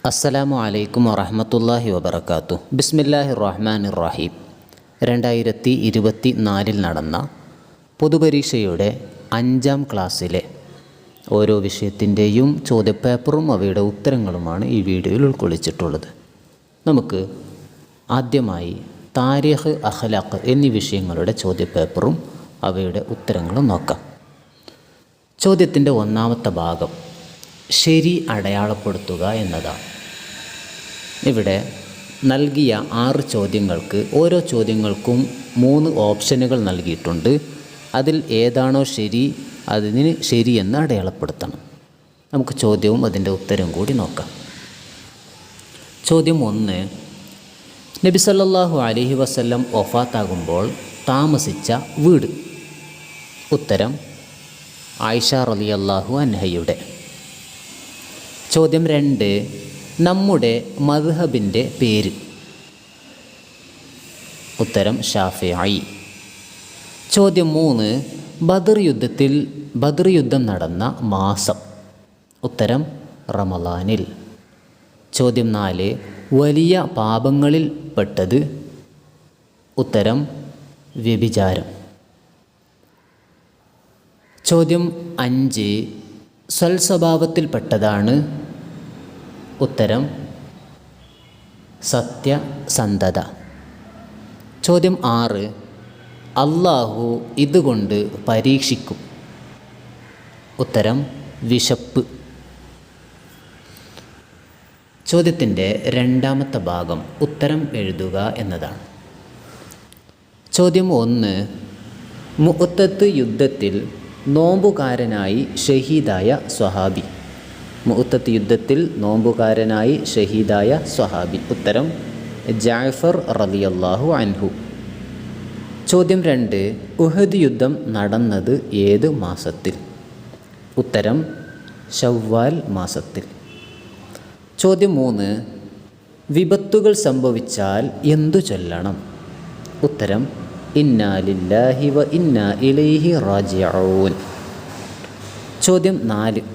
അസ്സലാമു അലൈക്കും വറഹ്മത്തുള്ളാഹി വബറകാതുഹു. ബിസ്മില്ലാഹിർ റഹ്മാനിർ റഹീം. 2024 നടന്ന പൊതുപരീക്ഷയുടെ 5ാം ക്ലാസ്സിലെ ഓരോ വിഷയത്തിൻ്റെയും ചോദ്യപേപ്പറും അവയുടെ ഉത്തരങ്ങളുമാണ് ഈ വീഡിയോയിൽ ഉൾക്കൊള്ളിച്ചിട്ടുള്ളത്. നമുക്ക് ആദ്യമായി താരീഖ്, അഖ്ലാഖ് എന്നീ വിഷയങ്ങളുടെ ചോദ്യപേപ്പറും അവയുടെ ഉത്തരങ്ങളും നോക്കാം. ചോദ്യത്തിൻ്റെ ഒന്നാമത്തെ ഭാഗം ശരി അടയാളപ്പെടുത്തുക എന്നതാണ്. ഇവിടെ നൽകിയ 6 ചോദ്യങ്ങൾക്ക് ഓരോ ചോദ്യങ്ങൾക്കും 3 ഓപ്ഷനുകൾ നൽകിയിട്ടുണ്ട്. അതിൽ ഏതാണോ ശരി അതിന് ശരിയെന്ന് അടയാളപ്പെടുത്തണം. നമുക്ക് ചോദ്യവും അതിൻ്റെ ഉത്തരവും കൂടി നോക്കാം. ചോദ്യം 1. നബി സല്ലല്ലാഹു അലൈഹി വസല്ലം വഫാത്താകുമ്പോൾ താമസിച്ച വീട്. ഉത്തരം ആയിഷ റളിയല്ലാഹു അൻഹയുടെ. ചോദ്യം 2. നമ്മുടെ മദ്ഹബിൻ്റെ പേര്. ഉത്തരം ഷാഫിഈ. ചോദ്യം 3. ബദർ യുദ്ധം നടന്ന മാസം. ഉത്തരം റമളാനിൽ. ചോദ്യം 4. വലിയ പാപങ്ങളിൽ പെട്ടത്. ഉത്തരം വ്യഭിചാരം. ചോദ്യം 5. സൽസ്വഭാവത്തിൽപ്പെട്ടതാണ്. ഉത്തരം സത്യസന്ധത. ചോദ്യം 6. അല്ലാഹു ഇതുകൊണ്ട് പരീക്ഷിക്കും. ഉത്തരം വിശപ്പ്. ചോദ്യത്തിൻ്റെ 2ാമത്തെ ഭാഗം ഉത്തരം എഴുതുക എന്നതാണ്. ചോദ്യം 1. മുഅ്തത്ത് യുദ്ധത്തിൽ നോമ്പുകാരനായി ഷഹീദായ സ്വഹാബി. മുഅ്തത്ത് യുദ്ധത്തിൽ നോമ്പുകാരനായി ഷഹീദായ സ്വഹാബി. ഉത്തരം ജഅഫർ റളിയല്ലാഹു അൻഹു. ചോദ്യം 2. ഉഹദ് യുദ്ധം നടന്നത് ഏത് മാസത്തിൽ? ഉത്തരം ശവ്വാൽ മാസത്തിൽ. ചോദ്യം 3. വിപത്തുകൾ സംഭവിച്ചാൽ എന്തു ചൊല്ലണം? ഉത്തരം ഇന്നാ ലില്ലാഹി വ ഇന്നാ ഇലൈഹി റാജിഊൻ. ചോദ്യം 4.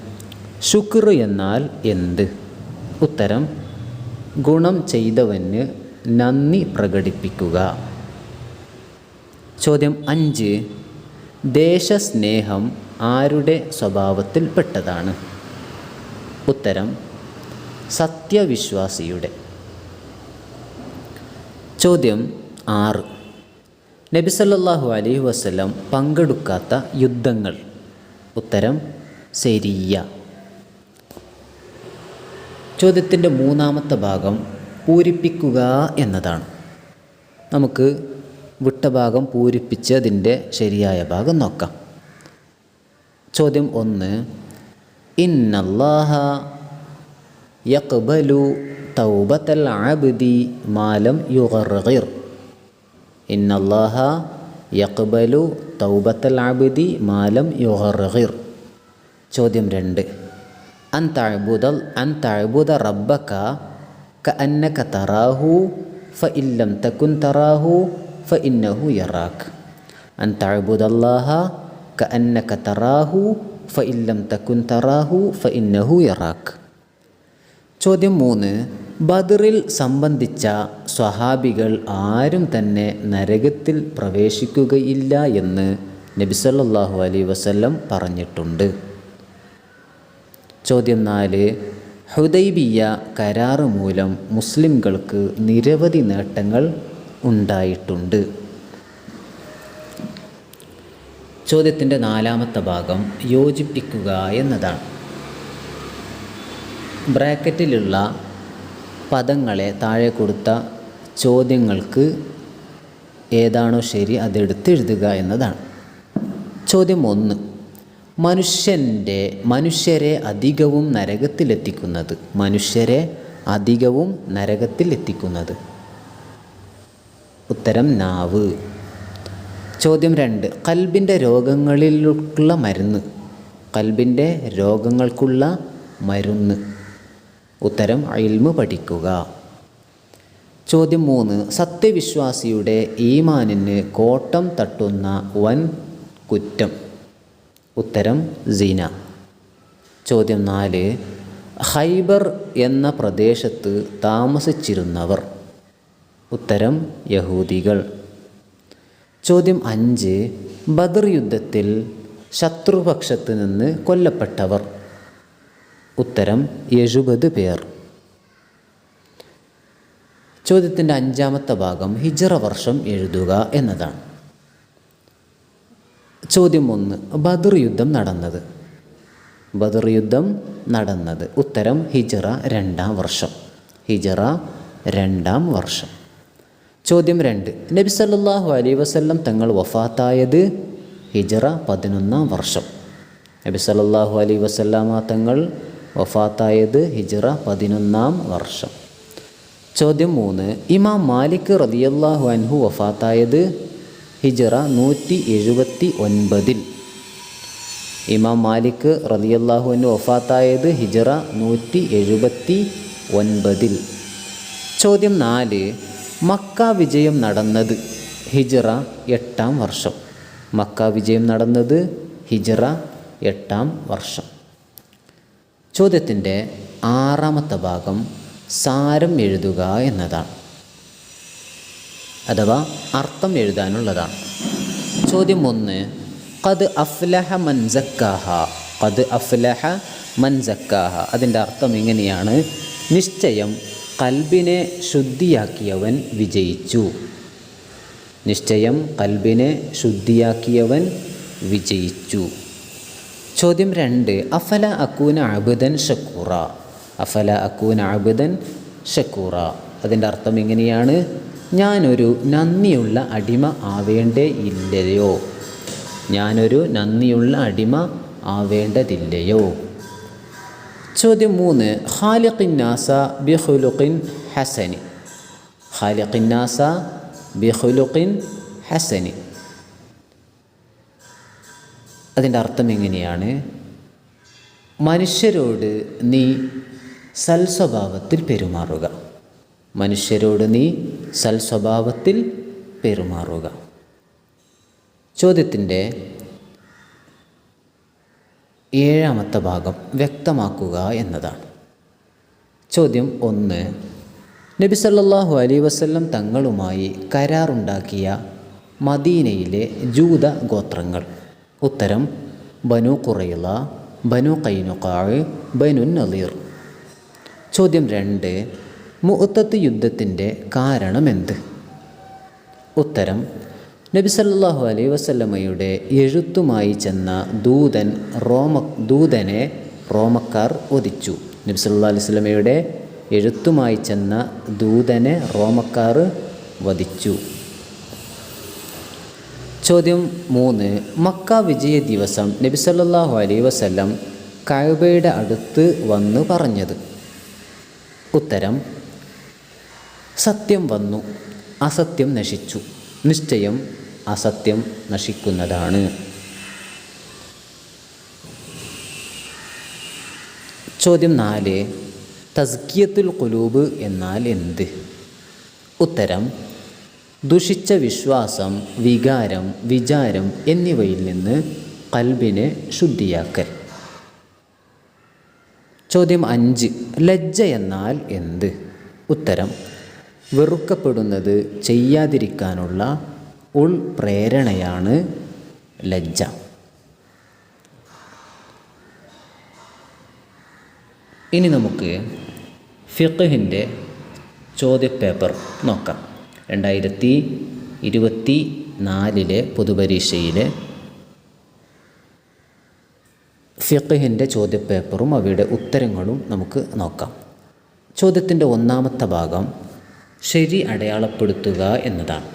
ശുക്ർ എന്നാൽ എന്ത്? ഉത്തരം ഗുണം ചെയ്തവന് നന്ദി പ്രകടിപ്പിക്കുക. ചോദ്യം 5. ദേശസ്നേഹം ആരുടെ സ്വഭാവത്തിൽപ്പെട്ടതാണ്? ഉത്തരം സത്യവിശ്വാസിയുടെ. ചോദ്യം 6. നബി സല്ലല്ലാഹു അലൈഹി വസല്ലം പങ്കെടുക്കാത്ത യുദ്ധങ്ങൾ. ഉത്തരം സരിയ്യ. ചോദ്യത്തിൻ്റെ 3ാമത്തെ ഭാഗം പൂരിപ്പിക്കുക എന്നതാണ്. നമുക്ക് വിട്ട ഭാഗം പൂരിപ്പിച്ച് അതിൻ്റെ ശരിയായ ഭാഗം നോക്കാം. ചോദ്യം 1. ഇന്നല്ലാഹ യഖ്ബലു തൗബത്തൽ അബ്ദി മാലം യുഗർഗിർ. ഇന്നല്ലാഹ യഖ്ബലു തൗബത്തൽ അബ്ദി മാലം യുഗർഗിർ. ചോദ്യം 2. അൻ തഅബുദ റബ്ബക കഅന്നക തറാഹു ഫഇൻ ലം തകുൻ തറാഹു ഫഇന്നഹു യറാക്. അൻ തഅബുദല്ലാഹ കഅന്നക തറാഹു ഫഇൻ ലം തകുൻ തറാഹു ഫഇന്നഹു യറാക്. ചോദ്യം 3. ബദറിൽ സംബന്ധിച്ച സ്വഹാബികൾ ആരും തന്നെ നരകത്തിൽ പ്രവേശിക്കുകയില്ല എന്ന് നബി സല്ലല്ലാഹു അലൈഹി വസല്ലം പറഞ്ഞിട്ടുണ്ട്. ചോദ്യം 4. ഹുദൈബിയ കരാറ് മൂലം മുസ്ലിംകൾക്ക് നിരവധി നേട്ടങ്ങൾ ഉണ്ടായിട്ടുണ്ട്. ചോദ്യത്തിൻ്റെ 4ാമത്തെ ഭാഗം യോജിപ്പിക്കുക എന്നതാണ്. ബ്രാക്കറ്റിലുള്ള പദങ്ങളെ താഴെ കൊടുത്ത ചോദ്യങ്ങൾക്ക് ഏതാണോ ശരി അതെടുത്ത് എഴുതുക എന്നതാണ്. ചോദ്യം 1. മനുഷ്യരെ അധികവും നരകത്തിലെത്തിക്കുന്നത്. മനുഷ്യരെ അധികവും നരകത്തിലെത്തിക്കുന്നത്. ഉത്തരം നാവ്. ചോദ്യം 2. ഖൽബിൻ്റെ രോഗങ്ങളിലുള്ള മരുന്ന്. ഖൽബിൻ്റെ രോഗങ്ങൾക്കുള്ള മരുന്ന്. ഉത്തരം ഇൽമ് പഠിക്കുക. ചോദ്യം 3. സത്യവിശ്വാസിയുടെ ഈമാനിന് കോട്ടം തട്ടുന്ന വൻ കുറ്റം. ഉത്തരം സിന. ചോദ്യം 4. ഖൈബർ എന്ന പ്രദേശത്ത് താമസിച്ചിരുന്നവർ. ഉത്തരം യഹൂദികൾ. ചോദ്യം 5. ബദർ യുദ്ധത്തിൽ ശത്രുപക്ഷത്ത് നിന്ന് കൊല്ലപ്പെട്ടവർ. ഉത്തരം 70 പേർ. ചോദ്യത്തിൻ്റെ 5ാമത്തെ ഭാഗം ഹിജ്റ വർഷം എഴുതുക എന്നതാണ്. ചോദ്യം 1. ബദർ യുദ്ധം നടന്നത്. ബദർ യുദ്ധം നടന്നത്. ഉത്തരം ഹിജ്റ 2ാം വർഷം. ഹിജ്റ 2ാം വർഷം. ചോദ്യം 2. നബി സല്ലല്ലാഹു അലൈഹി വസല്ലം തങ്ങൾ വഫാത്തായത് ഹിജ്റ 11ാം വർഷം. നബി സല്ലല്ലാഹു അലൈഹി വസല്ലമ തങ്ങൾ വഫാത്തായത് ഹിജ്റ 11ാം വർഷം. ചോദ്യം 3. ഇമാം മാലിക് റളിയല്ലാഹു അൻഹു വഫാത്തായത് ഹിജ്റ 179. ഇമാം മാലിക് റളിയല്ലാഹു അൻഹു വഫാത്തായത് ഹിജ്റ 179. ചോദ്യം 4. മക്ക വിജയം നടന്നത് ഹിജ്റ 8ാം വർഷം. മക്ക വിജയം നടന്നത് ഹിജ്റ 8ാം വർഷം. ചോദ്യത്തിൻ്റെ 6ാമത്തെ ഭാഗം സാരം എഴുതുക എന്നതാണ്, അഥവാ അർത്ഥം എഴുതാനുള്ളതാണ്. ചോദ്യം 1. ഖദ് അഫ്ലഹ മൻ സക്കാഹ. ഖദ് അഫ്ലഹ മൻ സക്കാഹ. അതിൻ്റെ അർത്ഥം ഇങ്ങനെയാണ്: നിശ്ചയം കൽബിനെ ശുദ്ധിയാക്കിയവൻ വിജയിച്ചു. നിശ്ചയം കൽബിനെ ശുദ്ധിയാക്കിയവൻ വിജയിച്ചു. ചോദ്യം 2. അഫല അക്കൂന അബ്ദൻ ഷക്കൂറ. അഫല അക്കൂന അബ്ദൻ ഷക്കൂറ. അതിൻ്റെ അർത്ഥം ഇങ്ങനെയാണ്: ഞാനൊരു നന്ദിയുള്ള അടിമ ആവേണ്ടേ ഇല്ലയോ. ഞാനൊരു നന്ദിയുള്ള അടിമ ആവേണ്ടതില്ലയോ. ചോദ്യം 3. ഖാലിഖിന്നാസ ബിഖുലുഖിൻ ഹസനി. ഖാലിഖിന്നാസ ബിഖുലുഖിൻ ഹസനി. അതിൻ്റെ അർത്ഥം എങ്ങനെയാണ്? മനുഷ്യരോട് നീ സൽസ്വഭാവത്തിൽ പെരുമാറുക. മനുഷ്യരോട് നീ സൽസ്വഭാവത്തിൽ പെരുമാറുക. ചോദ്യത്തിൻ്റെ 7ാമത്തെ ഭാഗം വ്യക്തമാക്കുക എന്നതാണ്. ചോദ്യം 1. നബി സല്ലല്ലാഹു അലൈഹി വസല്ലം തങ്ങളുമായി കരാറുണ്ടാക്കിയ മദീനയിലെ ജൂത ഗോത്രങ്ങൾ. ഉത്തരം ബനു ഖുറൈള, ബനു ഖൈനുഖാഅ്, ബനു നളീർ. ചോദ്യം 2. മുഅ്തത്ത് യുദ്ധത്തിൻ്റെ കാരണമെന്ത്? ഉത്തരം നബി സല്ലല്ലാഹു അലൈഹി വസല്ലമയുടെ എഴുത്തുമായി ചെന്ന ദൂതനെ റോമക്കാർ വധിച്ചു. നബി സല്ലല്ലാഹു അലൈഹി വസല്ലമയുടെ എഴുത്തുമായി ചെന്ന ദൂതനെ റോമക്കാർ വധിച്ചു. ചോദ്യം 3. മക്ക വിജയ ദിവസം നബി സല്ലല്ലാഹു അലൈഹി വസല്ലം കഅബയുടെ അടുത്ത് വന്ന് പറഞ്ഞത്. ഉത്തരം സത്യം വന്നു, അസത്യം നശിച്ചു. നിശ്ചയം അസത്യം നശിക്കുന്നതാണ്. ചോദ്യം 4. തസ്കിയത്തുൽ ഖുലൂബ് എന്നാൽ എന്ത്? ഉത്തരം ദുഷിച്ച വിശ്വാസം, വികാരം, വിചാരം എന്നിവയിൽ നിന്ന് ഖൽബിനെ ശുദ്ധിയാക്കൽ. ചോദ്യം 5. ലജ്ജ എന്നാൽ എന്ത്? ഉത്തരം വെറുക്കപ്പെടുന്നത് ചെയ്യാതിരിക്കാനുള്ള ഉൾപ്രേരണയാണ് ലജ്ജ. ഇനി നമുക്ക് ഫിഖ്ഹിൻ്റെ ചോദ്യപേപ്പർ നോക്കാം. 2024 പൊതുപരീക്ഷയിലെ ഫിഖ്ഹിൻ്റെ ചോദ്യപേപ്പറും അവയുടെ ഉത്തരങ്ങളും നമുക്ക് നോക്കാം. ചോദ്യത്തിൻ്റെ 1ാമത്തെ ഭാഗം ശരി അടയാളപ്പെടുത്തുക എന്നതാണ്.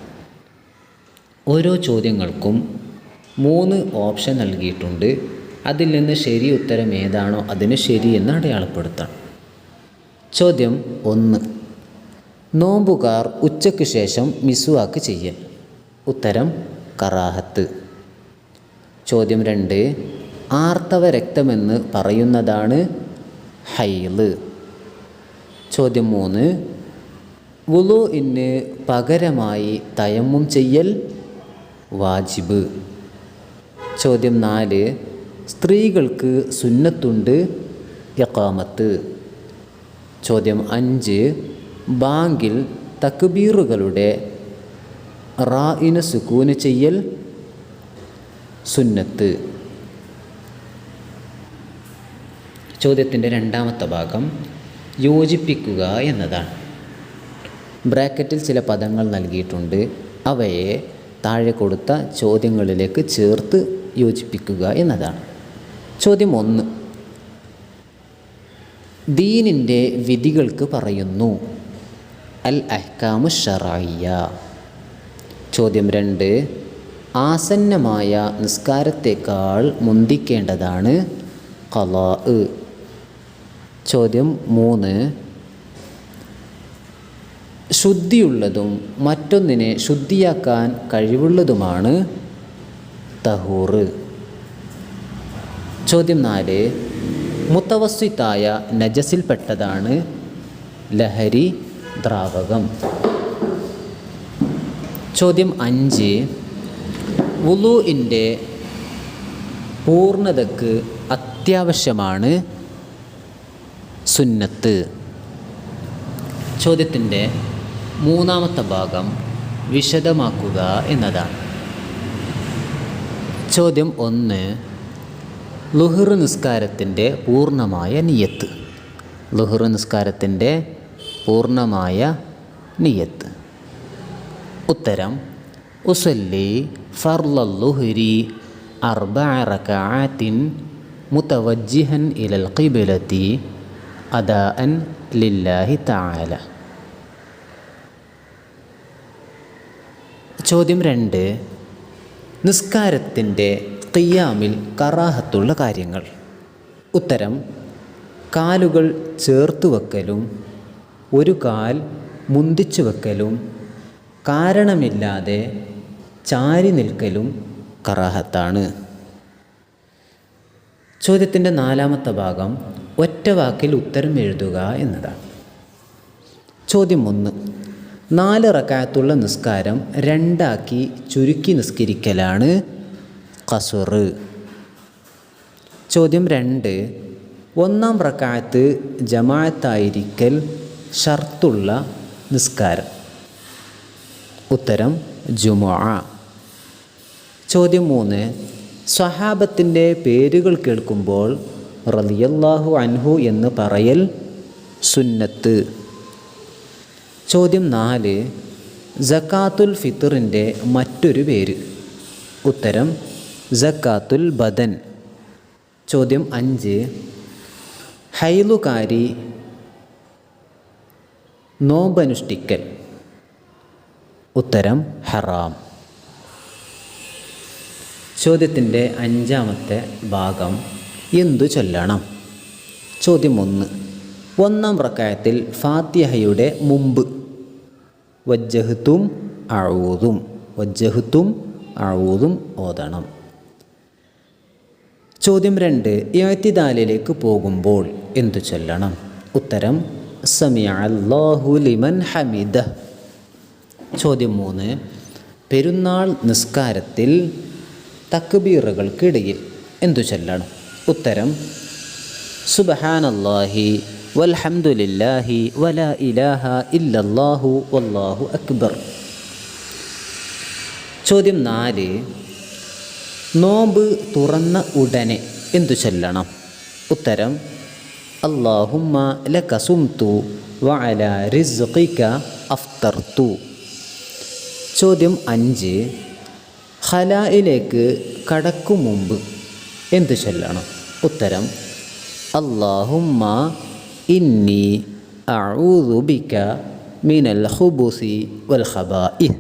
ഓരോ ചോദ്യങ്ങൾക്കും 3 ഓപ്ഷൻ നൽകിയിട്ടുണ്ട്. അതിൽ നിന്ന് ശരി ഉത്തരം ഏതാണോ അതിന് ശരി എന്ന് അടയാളപ്പെടുത്തണം. ചോദ്യം 1. നോമ്പുകാർ ഉച്ചയ്ക്ക് ശേഷം മിസ്വാക്ക് ചെയ്യൽ. ഉത്തരം കറാഹത്ത്. ചോദ്യം 2. ആർത്തവ രക്തമെന്ന് പറയുന്നതാണ് ഹൈള്. ചോദ്യം 3. വുളൂഇന് പകരമായി തയമ്മും ചെയ്യൽ വാജിബ്. ചോദ്യം 4. സ്ത്രീകൾക്ക് സുന്നത്തുണ്ട്, ഇഖാമത്ത്. ചോദ്യം 5, ബാങ്കിൽ തക്ബീറുകളുടെ റാഇന് സുകൂന് ചെയ്യൽ സുന്നത്ത്. ചോദ്യത്തിൻ്റെ രണ്ടാമത്തെ ഭാഗം യോജിപ്പിക്കുക എന്നതാണ്. ബ്രാക്കറ്റിൽ ചില പദങ്ങൾ നൽകിയിട്ടുണ്ട്. അവയെ താഴെ കൊടുത്ത ചോദ്യങ്ങളിലേക്ക് ചേർത്ത് യോജിപ്പിക്കുക എന്നതാണ്. ചോദ്യം 1, ദീനിൻ്റെ വിധികൾക്ക് പറയുന്നു. അൽ അഹ്കാമു ശർഇയ്യ. ചോദ്യം 2, ആസന്നമായ നിസ്കാരത്തേക്കാൾ മുന്തിക്കേണ്ടതാണ് ഖളാ. ചോദ്യം 3, ശുദ്ധിയുള്ളതും മറ്റൊന്നിനെ ശുദ്ധിയാക്കാൻ കഴിവുള്ളതുമാണ് തഹൂർ. ചോദ്യം 4, മുത്തവസ്സിത്തായ നജസിൽപ്പെട്ടതാണ് ലഹരി ദ്രാവകം. ചോദ്യം 5, വുളൂഇൻ്റെ പൂർണ്ണതയ്ക്ക് അത്യാവശ്യമാണ് സുന്നത്ത്. ചോദ്യത്തിൻ്റെ മൂന്നാമത്തെ ഭാഗം വിശദമാക്കുക എന്നതാണ്. ചോദ്യം 1, ളുഹ്ർ നിസ്കാരത്തിൻ്റെ പൂർണ്ണമായ നിയ്യത്ത്. ളുഹ്ർ നിസ്കാരത്തിൻ്റെ പൂർണ്ണമായ നിയ്യത്ത്. ഉത്തരം: ഉസല്ലി ഫർളൽ ളുഹ്രി 4 റകഅത്തിൻ മുതവജ്ജിഹൻ ഇലൽ ഖിബ്ലതി അദാഅൻ ലില്ലാഹി തആല. ചോദ്യം 2, നിസ്കാരത്തിൻ്റെ ഖിയാമിൽ കറാഹത്തുള്ള കാര്യങ്ങൾ. ഉത്തരം: കാലുകൾ ചേർത്ത് വെക്കലും ഒരു കാൽ മുന്തിച്ചു വെക്കലും കാരണമില്ലാതെ ചാരി നിൽക്കലും കറാഹത്താണ്. ചോദ്യത്തിൻ്റെ നാലാമത്തെ ഭാഗം ഒറ്റ വാക്കിൽ ഉത്തരം എഴുതുക എന്നതാണ്. ചോദ്യം 1, 4 റകഅത്തുള്ള നിസ്കാരം 2 ആക്കി ചുരുക്കി നിസ്കരിക്കലാണ് ഖസ്ർ. ചോദ്യം 2, 1-ാം റകഅത്ത് ജമാഅത്തായിരിക്കൽ ഷർത്തുള്ള നിസ്കാരം. ഉത്തരം: ജുമുഅ. ചോദ്യം 3, സ്വഹാബത്തിൻ്റെ പേരുകൾ കേൾക്കുമ്പോൾ റളിയല്ലാഹു അൻഹു എന്ന് പറയൽ സുന്നത്ത്. ചോദ്യം 4, സക്കാത്തുൽ ഫിത്റിൻ്റെ മറ്റൊരു പേര്. ഉത്തരം: സക്കാത്തുൽ ബദൻ. ചോദ്യം 5, ഹൈലുകാരി നോമ്പനുഷ്ഠിക്കൽ. ഉത്തരം: ഹറാം. ചോദ്യത്തിൻ്റെ 5-ാമത്തെ ഭാഗം എന്തു ചൊല്ലണം. ചോദ്യം 1, 1-ാം റകഅത്തിൽ ഫാത്തിഹയുടെ മുമ്പ് വജ്ജഹ്തും അഊദും ഓതണം. ചോദ്യം 2, ഇഅ്തിദാലിലേക്ക് പോകുമ്പോൾ എന്തു ചൊല്ലണം. ഉത്തരം: സമിഅ അല്ലാഹു ലിമൻ ഹമിദഹ്. ചോദ്യം 3, പെരുന്നാൾ നിസ്കാരത്തിൽ തക്ബീറുകൾക്കിടയിൽ എന്തു ചൊല്ലണം. ഉത്തരം: സുബ്ഹാനല്ലാഹി വൽഹംദുലില്ലാഹി വലാ ഇലാഹ ഇല്ലല്ലാഹു വല്ലാഹു അക്ബർ. ചോദ്യം 4, നോമ്പ് തുറന്ന ഉടനെ എന്തു ചൊല്ലണം. ഉത്തരം: അല്ലാഹുമ്മ ലക സുംതു വഅലാ റിസ്ഖിക അഫ്തർതു. ചോദ്യം 5, ഖലായിലേക്ക് കടക്കും മുമ്പ് എന്തു ചൊല്ലണം. ഉത്തരം: അല്ലാഹുമ്മ ഇന്നി അഊദു ബിക മിനൽ ഖുബുസി വൽ ഖബാഇഹ്.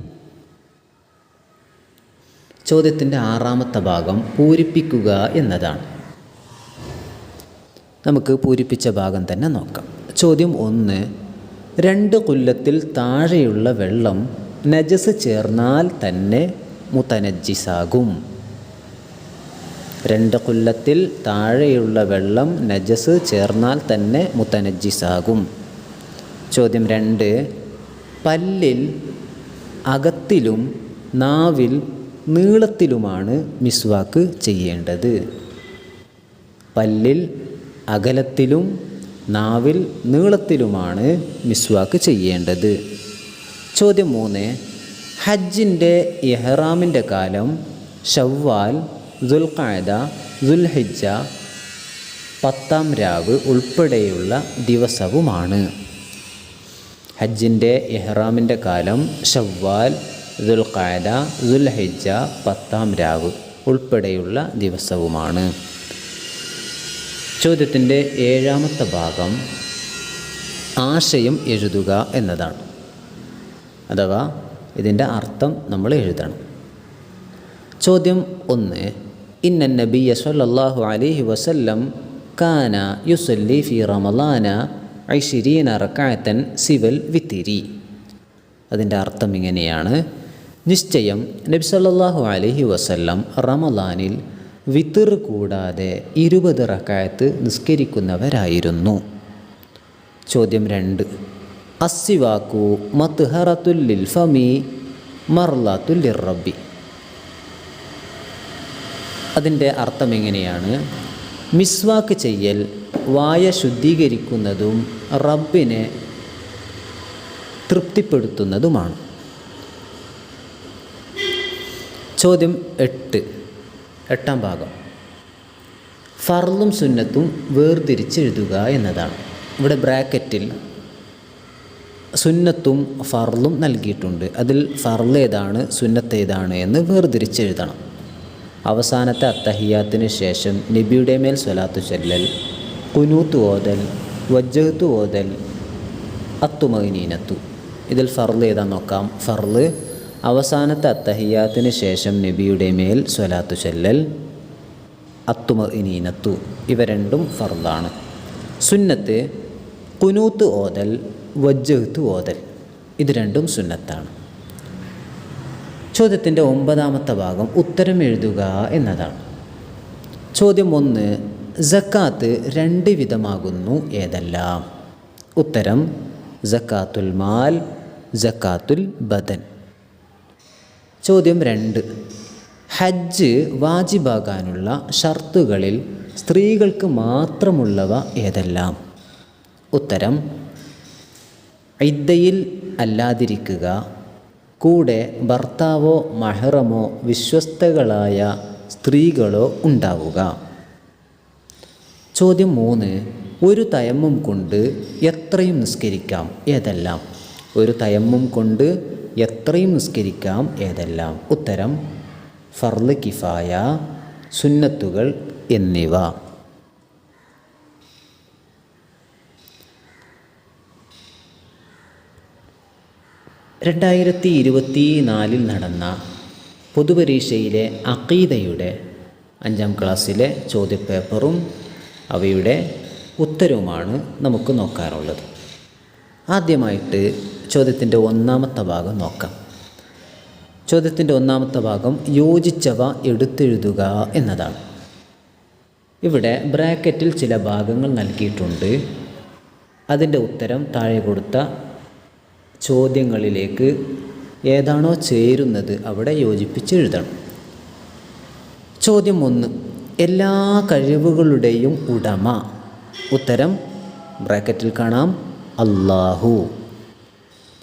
ചോദ്യത്തിൻ്റെ 6-ാമത്തെ ഭാഗം പൂരിപ്പിക്കുക എന്നതാണ്. നമുക്ക് പൂരിപ്പിച്ച ഭാഗം തന്നെ നോക്കാം. ചോദ്യം 1, 2 കൊല്ലത്തിൽ താഴെയുള്ള വെള്ളം നജസ് ചേർന്നാൽ തന്നെ മുതനജ്ജിസാകും. 2 കൊല്ലത്തിൽ താഴെയുള്ള വെള്ളം നജസ് ചേർന്നാൽ തന്നെ മുതനജ്ജിസാകും. ചോദ്യം 2, പല്ലിൽ അകത്തിലും നാവിൽ നീളത്തിലുമാണ് മിസ്വാക്ക് ചെയ്യേണ്ടത്. പല്ലിൽ അകലത്തിലും നാവിൽ നീളത്തിലുമാണ് മിസ്വാക്ക് ചെയ്യേണ്ടത്. ചോദ്യം 3. ഹജ്ജിൻ്റെ ഇഹ്റാമിൻ്റെ കാലം ശവ്വാൽ, ദുൽഖഅദ, ദുൽഹിജ്ജ 10-ാം രാവ് ഉൾപ്പെടെയുള്ള ദിവസവുമാണ്. ഹജ്ജിൻ്റെ ഇഹ്റാമിൻ്റെ കാലം ശവ്വാൽ, ദുൽഖഅദ, ദുൽഹിജ്ജ 10-ാം രാവ് ഉൾപ്പെടെയുള്ള ദിവസവുമാണ്. ചോദ്യത്തിൻ്റെ 7ാമത്തെ ഭാഗം ആശയം എഴുതുക എന്നതാണ്. അഥവാ ഇതിൻ്റെ അർത്ഥം നമ്മൾ എഴുതണം. ചോദ്യം 1. ഇന്ന നബിയ സ്വല്ലല്ലാഹു അലൈഹി വസല്ലം കാന യുസല്ലി ഫി റമളാന 20 റക്അത്തൻ സിവൽ വിത്തിരി. അതിൻ്റെ അർത്ഥം ഇങ്ങനെയാണ്: നിശ്ചയം നബി സല്ലല്ലാഹു അലൈഹി വസല്ലം റമളാനിൽ വിത്തിർ കൂടാതെ 20 റക്അത്ത് നിസ്കരിക്കുന്നവരായിരുന്നു. ചോദ്യം 2. അസ്സിവാക്കു മത്ഹറത്തുൽ ലിൽ ഫമി മർളത്തുൽ ലിർറബ്ബി. അതിൻ്റെ അർത്ഥം എങ്ങനെയാണ്? മിസ്വാക്ക് ചെയ്യൽ വായ ശുദ്ധീകരിക്കുന്നതും റബ്ബിനെ തൃപ്തിപ്പെടുത്തുന്നതുമാണ്. ചോദ്യം 8-ാം ഭാഗം ഫർളും സുന്നത്തും വേർതിരിച്ചെഴുതുക എന്നതാണ്. ഇവിടെ ബ്രാക്കറ്റിൽ സുന്നത്തും ഫർളും നൽകിയിട്ടുണ്ട്. അതിൽ ഫർൾ ഏതാണ്, സുന്നത്ത് ഏതാണ് എന്ന് വേർതിരിച്ചെഴുതണം. അവസാനത്തെ അത്തഹിയാത്തിന് ശേഷം നബിയുടെ മേൽ സ്വലാത്തു ചൊല്ലൽ, ഖുനൂത്ത് ഓതൽ, വജ്ജഹത്ത് ഓതൽ, അത്തുമഇനീനത്തു. ഇതിൽ ഫർൾ ഏതാന്ന് നോക്കാം. ഫർൾ അവസാനത്തെ അത്തഹിയാത്തിന് ശേഷം നബിയുടെ മേൽ സ്വലാത്തു ചൊല്ലൽ, അത്തുമഇനീനത്തു, ഇവ രണ്ടും ഫർളാണ്. സുന്നത്ത് ഖുനൂത്ത് ഓതൽ, വജ്ജഹത്ത് ഓതൽ, ഇത് രണ്ടും സുന്നത്താണ്. ചോദ്യത്തിൻ്റെ 9ാമത്തെ ഭാഗം ഉത്തരം എഴുതുക എന്നതാണ്. ചോദ്യം 1. സക്കാത്ത് 2 വിധമാകുന്നു, ഏതെല്ലാം? ഉത്തരം: സക്കാത്തുൽ മാൽ, സക്കാത്തുൽ ബദൻ. ചോദ്യം 2. ഹജ്ജ് വാജിബാകാനുള്ള ഷർത്തുകളിൽ സ്ത്രീകൾക്ക് മാത്രമുള്ളവ ഏതെല്ലാം? ഉത്തരം: ഇദ്ദയിൽ അല്ലാതിരിക്കുക, കൂടെ ഭർത്താവോ മഹ്റമോ വിശ്വസ്തകളായ സ്ത്രീകളോ ഉണ്ടാവുക. ചോദ്യം 3. ഒരു തയമ്മും കൊണ്ട് എത്രയും നിസ്കരിക്കാം, ഏതെല്ലാം? ഒരു തയമ്മും കൊണ്ട് എത്രയും നിസ്കരിക്കാം, ഏതെല്ലാം? ഉത്തരം: ഫർള് കിഫായ, സുന്നത്തുകൾ എന്നിവ. 2024 നടന്ന പൊതുപരീക്ഷയിലെ അഖീദയുടെ 5ാം ക്ലാസ്സിലെ ചോദ്യപേപ്പറും അവയുടെ ഉത്തരവുമാണ് നമുക്ക് നോക്കാനുള്ളത്. ആദ്യമായിട്ട് ചോദ്യത്തിൻ്റെ 1ാമത്തെ ഭാഗം നോക്കാം. ചോദ്യത്തിൻ്റെ 1ാമത്തെ ഭാഗം യോജിച്ചവ എടുത്തെഴുതുക എന്നതാണ്. ഇവിടെ ബ്രാക്കറ്റിൽ ചില ഭാഗങ്ങൾ നൽകിയിട്ടുണ്ട്. അതിൻ്റെ ഉത്തരം താഴെ കൊടുത്ത ചോദ്യങ്ങളിലേക്ക് ഏതാണോ ചേരുന്നത് അവിടെ യോജിപ്പിച്ച് എഴുതണം. ചോദ്യം 1. എല്ലാ കഴിവുകളുടെയും ഉടമ. ഉത്തരം ബ്രാക്കറ്റിൽ കാണാം: അല്ലാഹു.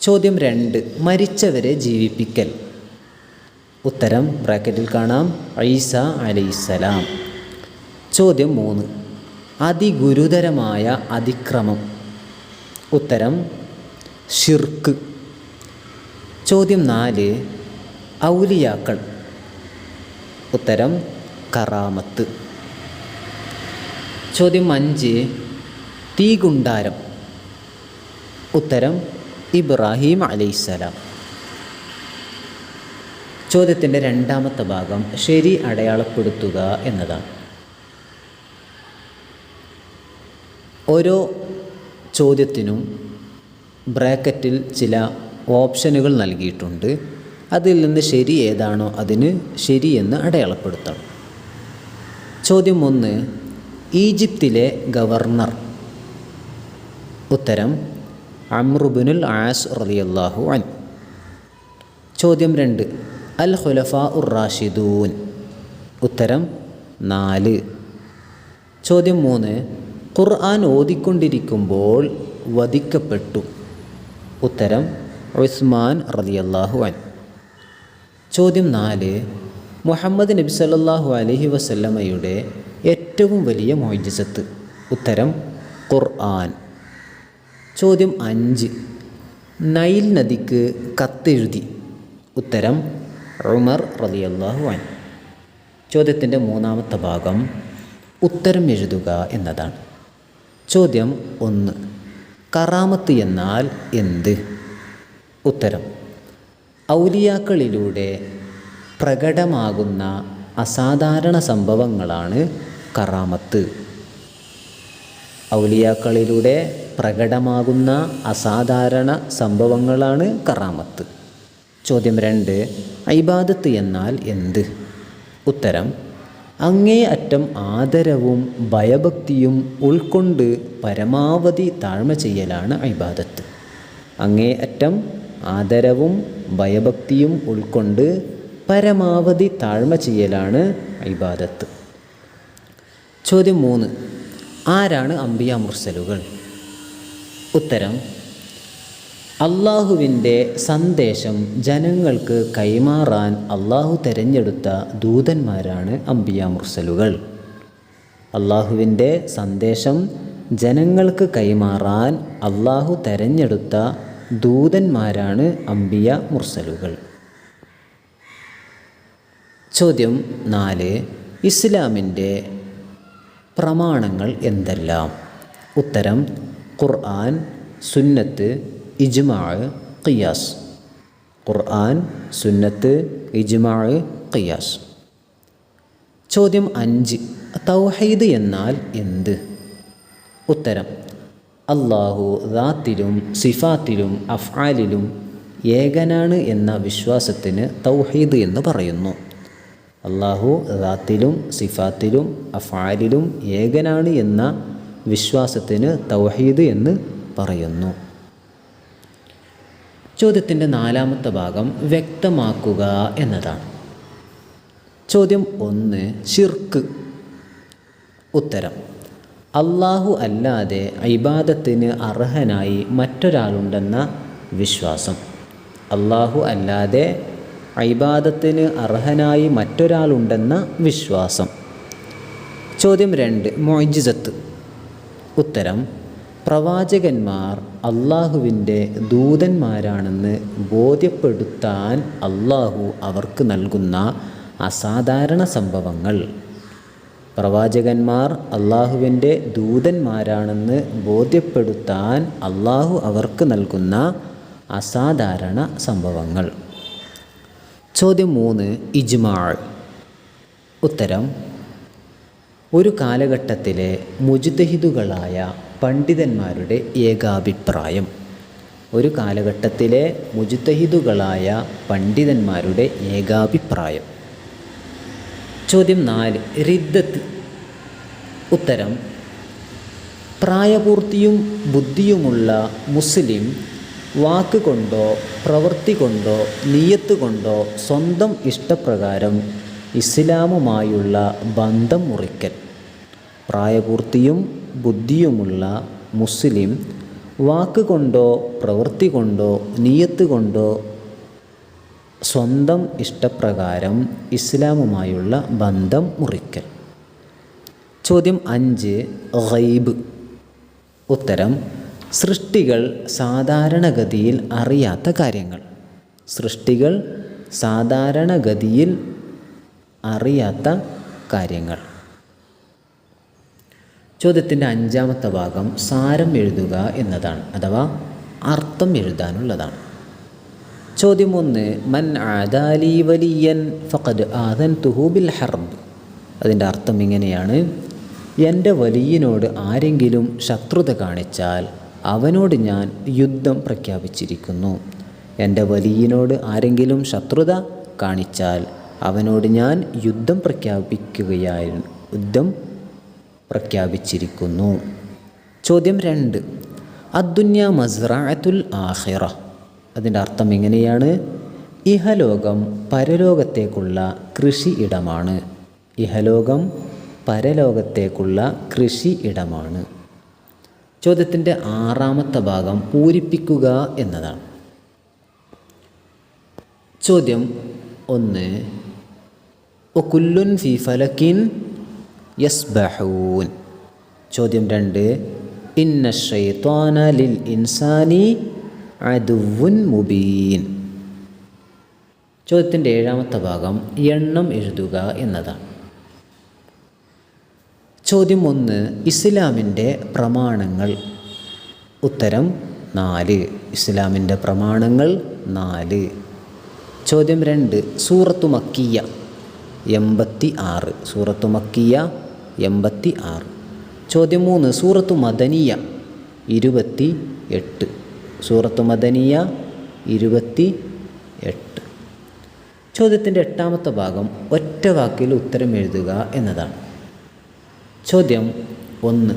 ചോദ്യം 2. മരിച്ചവരെ ജീവിപ്പിക്കൽ. ഉത്തരം ബ്രാക്കറ്റിൽ കാണാം: ഈസ അലൈഹിസ്സലാം. ചോദ്യം 3. അതിഗുരുതരമായ അതിക്രമം. ഉത്തരം ഷിർക്ക്. ചോദ്യം 4. ഔലിയാക്കൾ. ഉത്തരം കറാമത്ത്. ചോദ്യം 5. തീഗുണ്ടാരം. ഉത്തരം ഇബ്രാഹിം അലൈഹിസ്സലാം. ചോദ്യത്തിൻ്റെ 2ാമത്തെ ഭാഗം ശരി അടയാളപ്പെടുത്തുക എന്നതാണ്. ഓരോ ചോദ്യത്തിനും ബ്രാക്കറ്റിൽ ചില ഓപ്ഷനുകൾ നൽകിയിട്ടുണ്ട്. അതിൽ നിന്ന് ശരി ഏതാണോ അതിന് ശരിയെന്ന് അടയാളപ്പെടുത്തണം. ചോദ്യം 1. ഈജിപ്തിലെ ഗവർണർ. ഉത്തരം അംറു ബിനുൽ ആസ് റളിയല്ലാഹു അൻഹു. ചോദ്യം 2. അൽ ഖുലഫാ ഉർ റാഷിദൂൻ. ഉത്തരം 4. ചോദ്യം 3. ഖുർആൻ ഓതിക്കൊണ്ടിരിക്കുമ്പോൾ വധിക്കപ്പെട്ടു? ഉത്തരം ഉസ്മാൻ റളിയല്ലാഹു അൻഹു. ചോദ്യം 4. മുഹമ്മദ് നബി സല്ലല്ലാഹു അലൈഹി വസല്ലമയുടെ ഏറ്റവും വലിയ മുഅ്ജിസത്ത്? ഉത്തരം ഖുർആൻ. ചോദ്യം 5. നൈൽ നദിക്ക് കത്തെഴുതി? ഉത്തരം ഉമർ റളിയല്ലാഹു അൻഹു. ചോദ്യത്തിൻ്റെ 3ാമത്തെ ഭാഗം ഉത്തരം എഴുതുക എന്നതാണ്. ചോദ്യം 1. കറാമത്ത് എന്നാൽ എന്ത്? ഉത്തരം ഔലിയാക്കളിലൂടെ പ്രകടമാകുന്ന അസാധാരണ സംഭവങ്ങളാണ് കറാമത്ത്. ഔലിയാക്കളിലൂടെ പ്രകടമാകുന്ന അസാധാരണ സംഭവങ്ങളാണ് കറാമത്ത്. ചോദ്യം 2. ഇബാദത്ത് എന്നാൽ എന്ത്? ഉത്തരം അങ്ങേ അറ്റം ആദരവും ഭയഭക്തിയും ഉൾക്കൊണ്ട് പരമാവധി താഴ്മ ചെയ്യലാണ് ഇബാദത്ത്. അങ്ങേ അറ്റം ആദരവും ഭയഭക്തിയും ഉൾക്കൊണ്ട് പരമാവധി താഴ്മ ചെയ്യലാണ് ഇബാദത്ത്. ചോദ്യം 3. ആരാണ് അംബിയ മുർസലുകൾ? ഉത്തരം അള്ളാഹുവിൻ്റെ സന്ദേശം ജനങ്ങൾക്ക് കൈമാറാൻ അള്ളാഹു തിരഞ്ഞെടുത്ത ദൂതന്മാരാണ് അംബിയ മുർസലുകൾ. അള്ളാഹുവിൻ്റെ സന്ദേശം ജനങ്ങൾക്ക് കൈമാറാൻ അള്ളാഹു തിരഞ്ഞെടുത്ത ദൂതന്മാരാണ് അംബിയ മുർസലുകൾ. ചോദ്യം 4. ഇസ്ലാമിൻ്റെ പ്രമാണങ്ങൾ എന്തെല്ലാം? ഉത്തരം ഖുർആൻ, സുന്നത്ത്, ഇജ്മാ, ഖിയാസ്. ഖുർആൻ, സുന്നത്ത്, ഇജ്മാ, ഖിയാസ്. ചോദ്യം 5. തൗഹീദ് എന്നാൽ എന്ത്? ഉത്തരം അല്ലാഹു ദാത്തിലും സിഫാത്തിലും അഫ്ആലിലും ഏകനാണ് എന്ന വിശ്വാസത്തിന് തൗഹീദ് എന്ന് പറയുന്നു. അല്ലാഹു ദാത്തിലും സിഫാത്തിലും അഫ്ആലിലും ഏകനാണ് എന്ന വിശ്വാസത്തിന് തൗഹീദ് എന്ന് പറയുന്നു. ചോദ്യത്തിൻ്റെ 4ാമത്തെ ഭാഗം വ്യക്തമാക്കുക എന്നതാണ്. ചോദ്യം 1. ശിർക്ക്. ഉത്തരം അല്ലാഹു അല്ലാതെ ഇബാദത്തിന് അർഹനായി മറ്റൊരാളുണ്ടെന്ന വിശ്വാസം. അല്ലാഹു അല്ലാതെ ഇബാദത്തിന് അർഹനായി മറ്റൊരാളുണ്ടെന്ന വിശ്വാസം. ചോദ്യം 2. മുഅ്ജിസത്ത്. ഉത്തരം പ്രവാചകന്മാർ അള്ളാഹുവിൻ്റെ ദൂതന്മാരാണെന്ന് ബോധ്യപ്പെടുത്താൻ അള്ളാഹു അവർക്ക് നൽകുന്ന അസാധാരണ സംഭവങ്ങൾ. പ്രവാചകന്മാർ അള്ളാഹുവിൻ്റെ ദൂതന്മാരാണെന്ന് ബോധ്യപ്പെടുത്താൻ അള്ളാഹു അവർക്ക് നൽകുന്ന അസാധാരണ സംഭവങ്ങൾ. ചോദ്യം 3. ഇജ്മാ. ഉത്തരം ഒരു കാലഘട്ടത്തിലെ മുജ്തഹിദുകളായ പണ്ഡിതന്മാരുടെ ഏകാഭിപ്രായം. ഒരു കാലഘട്ടത്തിലെ മുജ്തഹിദുകളായ പണ്ഡിതന്മാരുടെ ഏകാഭിപ്രായം. ചോദ്യം 4. റിദ്ദത്ത്. ഉത്തരം പ്രായപൂർത്തിയും ബുദ്ധിയുമുള്ള മുസ്ലിം വാക്കുകൊണ്ടോ പ്രവൃത്തി കൊണ്ടോ നിയ്യത്ത് കൊണ്ടോ സ്വന്തം ഇഷ്ടപ്രകാരം ഇസ്ലാമുമായുള്ള ബന്ധം മുറിക്കൽ. പ്രായപൂർത്തിയും ബുദ്ധിയുമുള്ള മുസ്ലിം വാക്കുകൊണ്ടോ പ്രവൃത്തി കൊണ്ടോ നിയ്യത്ത് കൊണ്ടോ സ്വന്തം ഇഷ്ടപ്രകാരം ഇസ്ലാമുമായുള്ള ബന്ധം മുറിക്കൽ. ചോദ്യം 5. ഗൈബ്. ഉത്തരം സൃഷ്ടികൾ സാധാരണഗതിയിൽ അറിയാത്ത കാര്യങ്ങൾ. സൃഷ്ടികൾ സാധാരണഗതിയിൽ അറിയാത്ത കാര്യങ്ങൾ. ചോദ്യത്തിൻ്റെ 5ാമത്തെ ഭാഗം സാരം എഴുതുക എന്നതാണ്, അഥവാ അർത്ഥം എഴുതാനുള്ളതാണ്. ചോദ്യം 1. മൻ ആദാലി വലിയൻ ഫഖദ് ആദൻതുഹു ബിൽ ഹർബ്. അതിൻ്റെ അർത്ഥം ഇങ്ങനെയാണ്: എൻ്റെ വലിയനോട് ആരെങ്കിലും ശത്രുത കാണിച്ചാൽ അവനോട് ഞാൻ യുദ്ധം പ്രഖ്യാപിച്ചിരിക്കുന്നു. എൻ്റെ വലിയനോട് ആരെങ്കിലും ശത്രുത കാണിച്ചാൽ അവനോട് ഞാൻ യുദ്ധം പ്രഖ്യാപിച്ചിരിക്കുന്നു. ചോദ്യം 2. അദ്ദുന്യ മസ്റഅത്തുൽ ആഖിറ. അതിൻ്റെ അർത്ഥം ഇങ്ങനെയാണ്: ഇഹലോകം പരലോകത്തേക്കുള്ള കൃഷി ഇടമാണ്. ഇഹലോകം പരലോകത്തേക്കുള്ള കൃഷി ഇടമാണ്. ചോദ്യത്തിൻ്റെ ആറാമത്തെ ഭാഗം പൂരിപ്പിക്കുക എന്നതാണ്. ചോദ്യം 1, വകുല്ലുൻ ഫീ ഫലകിൻ യസ്ബഹൂൻ. ചോദ്യം 2, ഇന്ന ശൈത്വാന ലിൽ ഇൻസാനി അദുവ്വുൻ മുബീൻ. ചോദ്യത്തിൻ്റെ ഏഴാമത്തെ ഭാഗം എണ്ണം എഴുതുക എന്നതാണ്. ചോദ്യം 1, ഇസ്ലാമിൻ്റെ പ്രമാണങ്ങൾ. ഉത്തരം 4. ഇസ്ലാമിൻ്റെ പ്രമാണങ്ങൾ 4. ചോദ്യം 2, സൂറത്തു മക്കിയ 86. സൂറത്തു മക്കിയ 86. ചോദ്യം 3, സൂറത്തു മദനിയ 28. സൂറത്തു മദനിയ 28. ചോദ്യത്തിൻ്റെ എട്ടാമത്തെ ഭാഗം ഒറ്റ വാക്കിൽ ഉത്തരം എഴുതുക എന്നതാണ്. ചോദ്യം 1,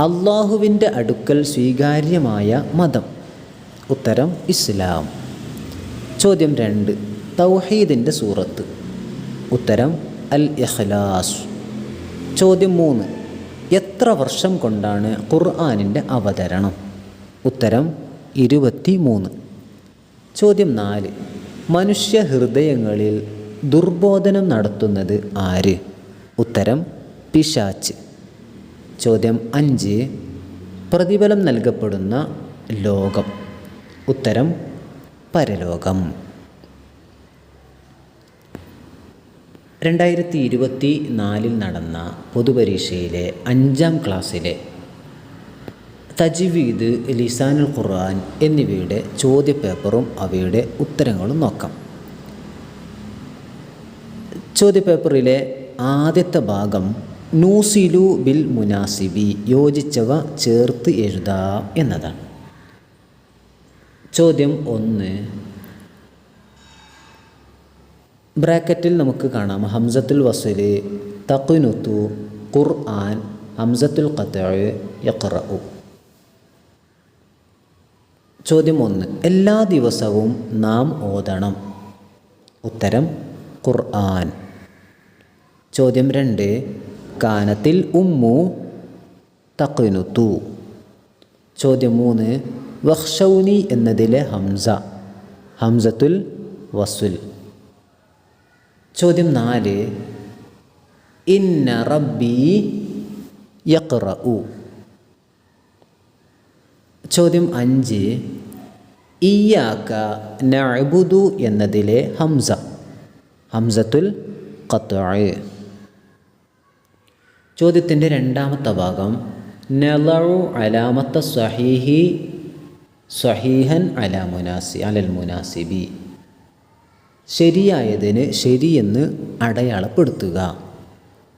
അള്ളാഹുവിൻ്റെ അടുക്കൽ സ്വീകാര്യമായ മതം. ഉത്തരം ഇസ്ലാം. ചോദ്യം 2, തൗഹീദിൻ്റെ സൂറത്ത്. ഉത്തരം അൽ ഇഖ്ലാസ്. ചോദ്യം 3, എത്ര വർഷം കൊണ്ടാണ് ഖുർആനിൻ്റെ അവതരണം? ഉത്തരം 23. ചോദ്യം 4, മനുഷ്യ ഹൃദയങ്ങളിൽ ദുർബോധനം നടത്തുന്നത് ആര്? ഉത്തരം പിശാച്ച്. ചോദ്യം 5, പ്രതിഫലം നൽകപ്പെടുന്ന ലോകം. ഉത്തരം പരലോകം. 2024 നടന്ന പൊതുപരീക്ഷയിലെ 5ാം ക്ലാസ്സിലെ തജ്വീദ്, ലിസാനുൽ ഖുർആൻ എന്നിവയുടെ ചോദ്യപേപ്പറും അവയുടെ ഉത്തരങ്ങളും നോക്കാം. ചോദ്യപേപ്പറിലെ ആദ്യത്തെ ഭാഗം നൂസിലു ബിൽ മുനാസിബി, യോജിച്ചവ ചേർത്ത് എഴുതാം എന്നതാണ്. ചോദ്യം 1, ബ്രാക്കറ്റിൽ നമുക്ക് കാണാം ഹംസത്തുൽ വസ്ല്, തഖ്നുതു, ഖുർആൻ, ഹംസത്തുൽ ഖത്അ്, യഖ്റഉ. ചോദ്യം 1, എല്ലാ ദിവസവും നാം ഓതണം. ഉത്തരം ഖുർആൻ. ചോദ്യം 2, കാനത്തിൽ ഉമ്മു തഖ്നുതു. ചോദ്യം 3, വഖ്ശൗനി എന്നതിലെ ഹംസ, ഹംസത്തുൽ വസ്ൽ. ചോദ്യം 4, ഇന്ന റബ്ബി യഖ്റഉ. ചോദ്യം 5, ഇയ്യാക നഅ്ബുദു എന്നതിലെ ഹംസ, ഹംസത്തുൽ ഖത്അ്. ചോദ്യത്തിൻ്റെ രണ്ടാമത്തെ ഭാഗം നളഉ അലാമത്ത സ്വഹീഹി സ്വഹീഹൻ അലൽ മുനാസിബി, ശരിയായതിന് ശരിയെന്ന് അടയാളപ്പെടുത്തുക.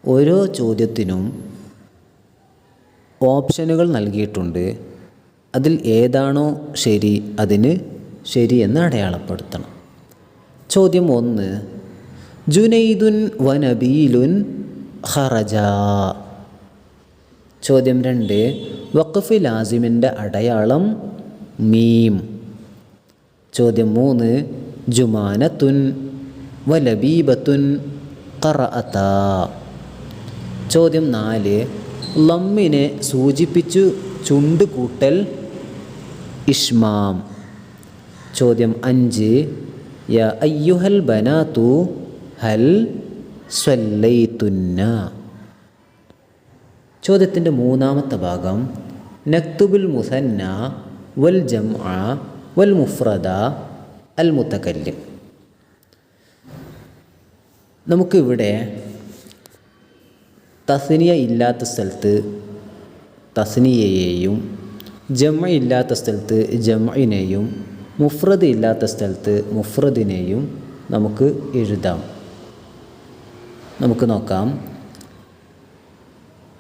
ഓരോ ചോദ്യത്തിനും ഓപ്ഷനുകൾ നൽകിയിട്ടുണ്ട്. അതിൽ ഏതാണോ ശരി അതിന് ശരിയെന്ന് അടയാളപ്പെടുത്തണം. ചോദ്യം 1, ജുനൈദുൻ വനബീലുൻ ഖറജ. ചോദ്യം 2, വഖഫ് ലാസിമിൻ്റെ അടയാളം മീം. ചോദ്യം 3, ജുമാനത്തുൻ വലബീബത്തുൻ ഖറഅത. ചോദ്യം 4, ലമ്മിനെ സൂചിപ്പിച്ചു ചുണ്ട് കൂട്ടൽ ഇഷ്മാം. ചോദ്യം 5, യാ അയ്യുഹൽ ബനാതു ഹൽ സ്വല്ലൈതുന്ന. ചോദ്യത്തിൻ്റെ മൂന്നാമത്തെ ഭാഗം നക്തുബുൽ മുസന്ന വൽ ജംഅ വൽ മുഫ്രദ അൽ മുതകല്ലിം. നമുക്കിവിടെ തസ്നിയ ഇല്ലാത്ത സ്ഥലത്ത് തസ്നിയയെയും ജംഅ ഇല്ലാത്ത സ്ഥലത്ത് ജംഇനെയും മുഫ്രദ് ഇല്ലാത്ത സ്ഥലത്ത് മുഫ്രദിനെയും നമുക്ക് എഴുതാം. നമുക്ക് നോക്കാം.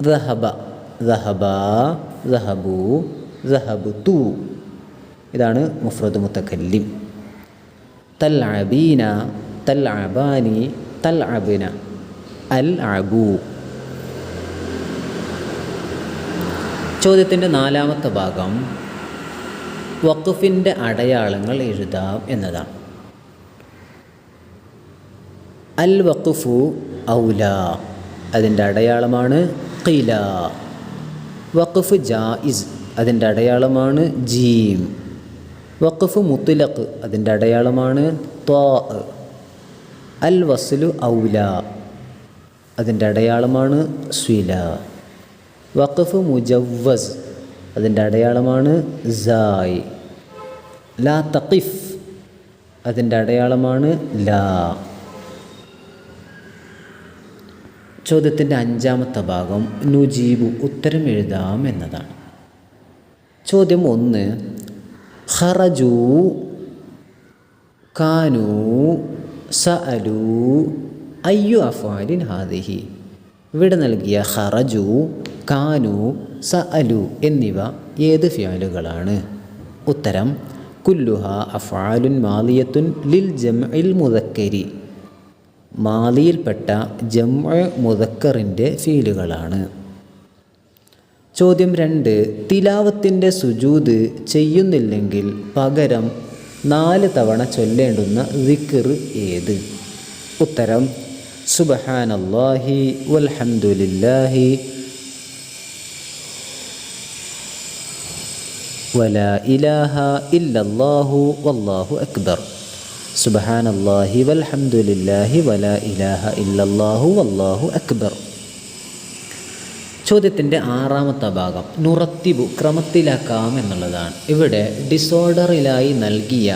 ദഹബ, ദഹബ, ദഹബു, ദഹബുതു. ഇതാണ് മുഫ്രദ് മുതകല്ലിം. തൽഅബീന, തൽഅബാനി, തൽഅബ്ന, അൽഅബു. ചോദ്യത്തിൻ്റെ നാലാമത്തെ ഭാഗം വഖഫിൻ്റെ അടയാളങ്ങൾ എഴുതാം എന്നതാണ്. അൽ വഖഫു ഔല, അതിൻ്റെ അടയാളമാണ് ഖില. വഖഫ് ജായിസ് അതിൻ്റെ അടയാളമാണ് ജീം. വഖഫ് മുത്ലഖ് അതിൻ്റെ അടയാളമാണ് ത്വാ. അൽ വസ്ലു ഔല അതിൻ്റെ അടയാളമാണ് സ്വില. വഖഫ് മുജവ്വസ് അതിൻ്റെ അടയാളമാണ് സായ്. ലാ തഖിഫ് അതിൻ്റെ അടയാളമാണ് ലാ. ചോദ്യത്തിൻ്റെ അഞ്ചാമത്തെ ഭാഗം നുജീബു ഉത്തരം എഴുതാം എന്നതാണ്. ചോദ്യം 1 ഖറജു കാനു സഅലു അയ്യു അഫ്ആലിൻ ഹാദിഹി. ഇവിടെ നൽകിയ ഖറജു കാനു സഅലു എന്നിവ ഏത് ഫിഅലുകളാണ്? ഉത്തരം കുല്ലുഹ അഫ്ആലുൻ മാദിയത്തുൻ ലിൽ ജംഇൽ മുദക്കരി. മാദിയിൽപ്പെട്ട ജംഅ് മുദക്കറിൻ്റെ ഫീലുകളാണ്. ചോദ്യം 2 തിലാവത്തിൻ്റെ സുജൂദ് ചെയ്യുന്നില്ലെങ്കിൽ പകരം 4 തവണ ചൊല്ലേണ്ടുന്ന ദിക്ർ ഏത്? ഉത്തരം സുബ്ഹാനല്ലാഹി വൽഹംദുലില്ലാഹി വലാ ഇലാഹ ഇല്ലല്ലാഹു വല്ലാഹു അക്ബർ. സുബ്ഹാനല്ലാഹി വൽഹംദുലില്ലാഹി വലാ ഇലാഹ ഇല്ലല്ലാഹു വല്ലാഹു അക്ബർ. ചോദ്യത്തിൻ്റെ 6ാമത്തെ ഭാഗം നുറത്തിബു ക്രമത്തിലാക്കാം എന്നുള്ളതാണ്. ഇവിടെ ഡിസോർഡറിലായി നൽകിയ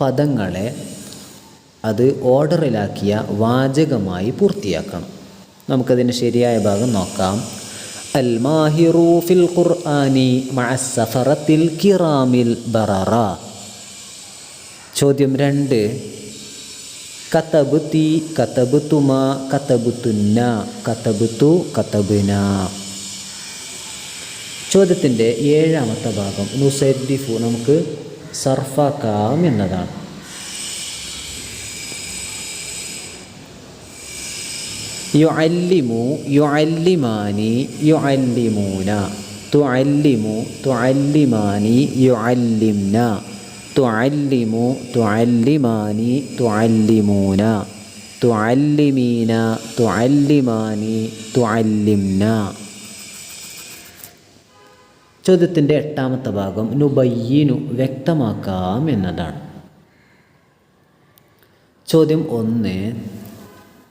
പദങ്ങളെ അത് ഓർഡറിലാക്കിയ വാചകമായി പൂർത്തിയാക്കണം. നമുക്കതിൻ്റെ ശരിയായ ഭാഗം നോക്കാം. അൽ മാഹിറു ഫിൽ ഖുർആനി മഅസ്സഫറത്തിൽ കിറാമിൽ ബററ. ചോദ്യം 2 കതബുതി കതബുതുമ കതബുതുന്ന കതബുതു കതബിന. ചോദ്യത്തിൻ്റെ 7ാമത്തെ ഭാഗം നുസദ്ദിഫു നമുക്ക് സർഫാക്കാം എന്നതാണ്. യുഅല്ലിമു യുഅല്ലിമാനി യുഅല്ലിമൂന തുഅല്ലിമു തുഅല്ലിമാനി യുഅല്ലിംന തുഅല്ലിമു തുഅല്ലിമാനി തുഅല്ലിമൂന തുഅല്ലിമീന തുഅല്ലിമാനി തുഅല്ലിംന. ചോദ്യത്തിൻ്റെ 8ാമത്തെ ഭാഗം നുബയ്യിനു വ്യക്തമാക്കാം എന്നതാണ്. ചോദ്യം 1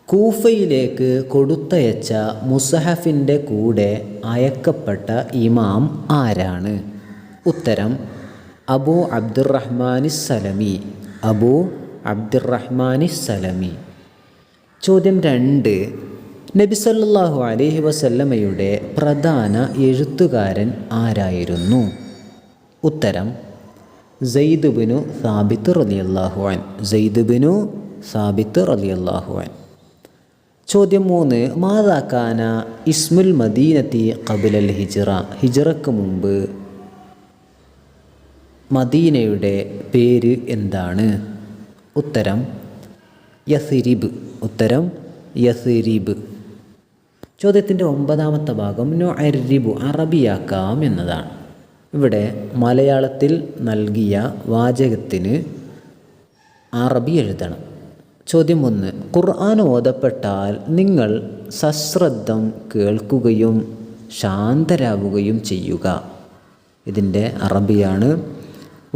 കൂഫയിലേക്ക് കൊടുത്തയച്ച മുസഹഫിൻ്റെ കൂടെ അയക്കപ്പെട്ട ഇമാം ആരാണ്? ഉത്തരം അബൂ അബ്ദുറഹ്മാനിസ് സലമി. അബൂ അബ്ദുറഹ്മാനിസ് സലമി. ചോദ്യം 2 നബി സല്ലല്ലാഹു അലൈഹി വസല്ലമയുടെ പ്രധാന എഴുത്തുകാരൻ ആരായിരുന്നു? ഉത്തരം സെയ്ദ് ബിനു സാബിത്ത് റളിയല്ലാഹു അൻഹു. സെയ്ദ് ബിനു സാബിത്ത് റളിയല്ലാഹു അൻഹു. ചോദ്യം 3 മാദാ കാന ഇസ്മുൽ മദീനത്തി ഖബ്ലൽ ഹിജ്റ. ഹിജ്റക്ക് മുമ്പ് മദീനയുടെ പേര് എന്താണ്? ഉത്തരം യസ്രിബ്. ഉത്തരം യസ്രിബ്. ചോദ്യത്തിൻ്റെ 9ാമത്തെ ഭാഗം നുഅർരിബു അറബിയാക്കാം എന്നതാണ്. ഇവിടെ മലയാളത്തിൽ നൽകിയ വാചകത്തിന് അറബി എഴുതണം. ചോദ്യം 1 ഖുർആൻ ഓതപ്പെട്ടാൽ നിങ്ങൾ സശ്രദ്ധം കേൾക്കുകയും ശാന്തരാവുകയും ചെയ്യുക. ഇതിൻ്റെ അറബിയാണ്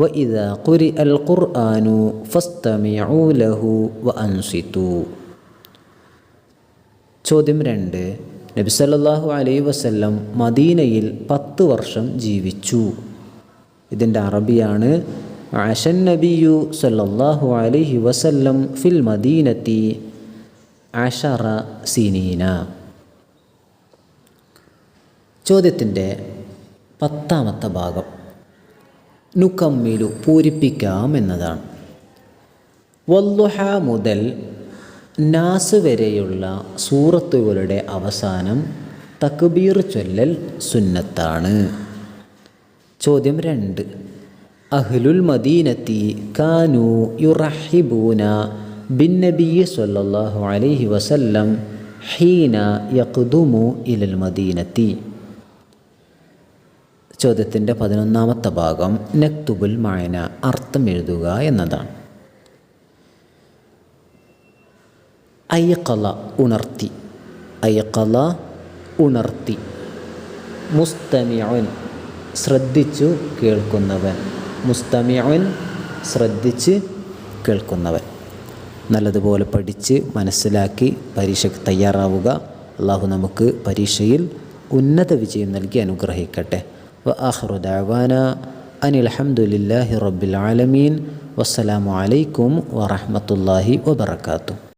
വഇദാ ഖുരിഅൽ ഖുർആനു ഫസ്തമിഉ ലഹു വഅൻസിതു. ചോദ്യം 2 നബി സല്ലല്ലാഹു അലൈഹി വസല്ലം മദീനയിൽ 10 വർഷം ജീവിച്ചു. ഇതിൻ്റെ അറബിയാണ് അശൻ നബിയു സല്ലല്ലാഹു അലൈഹി വസല്ലം ഫിൽ മദീനത്തി 10 സിനീന. ചോദ്യത്തിൻ്റെ 10ാമത്തെ ഭാഗം നുകമ്മിലു പൂരിപ്പിക്കാം എന്നതാണ്. വല്ലുഹ മുതൽ നാസ് വരെയുള്ള സൂറത്തുകളുടെ അവസാനം തക്ബീർ ചൊല്ലൽ സുന്നത്താണ്. ചോദ്യം 2 അഹ്ലുൽ മദീനത്തി കാനു യുറഹിബൂന ബിൻ നബി സല്ലല്ലാഹു അലൈഹി വസല്ലം ഹീന യഖ്ദുമു ഇലൽ മദീനത്തി. ചോദ്യത്തിൻ്റെ 11ാമത്തെ ഭാഗം നക്തുബുൽ മഅന അർത്ഥം എഴുതുക എന്നതാണ്. അയ്ഖല ഉണർത്തി. അയ്ഖല ഉണർത്തി. മുസ്തമിഉൻ ശ്രദ്ധിച്ചു കേൾക്കുന്നവൻ. മുസ്തമിഉൻ ശ്രദ്ധിച്ച് കേൾക്കുന്നവൻ. നല്ലതുപോലെ പഠിച്ച് മനസ്സിലാക്കി പരീക്ഷയ്ക്ക് തയ്യാറാവുക. അള്ളാഹു നമുക്ക് പരീക്ഷയിൽ ഉന്നത വിജയം നൽകി അനുഗ്രഹിക്കട്ടെ. വ ആഖിറു ദഅവാന അനിൽ ഹംദുലില്ലാഹി റബ്ബിൽ ആലമീൻ. വസ്സലാമു അലൈക്കും വറഹ്മത്തുള്ളാഹി വബറകാതുഹു.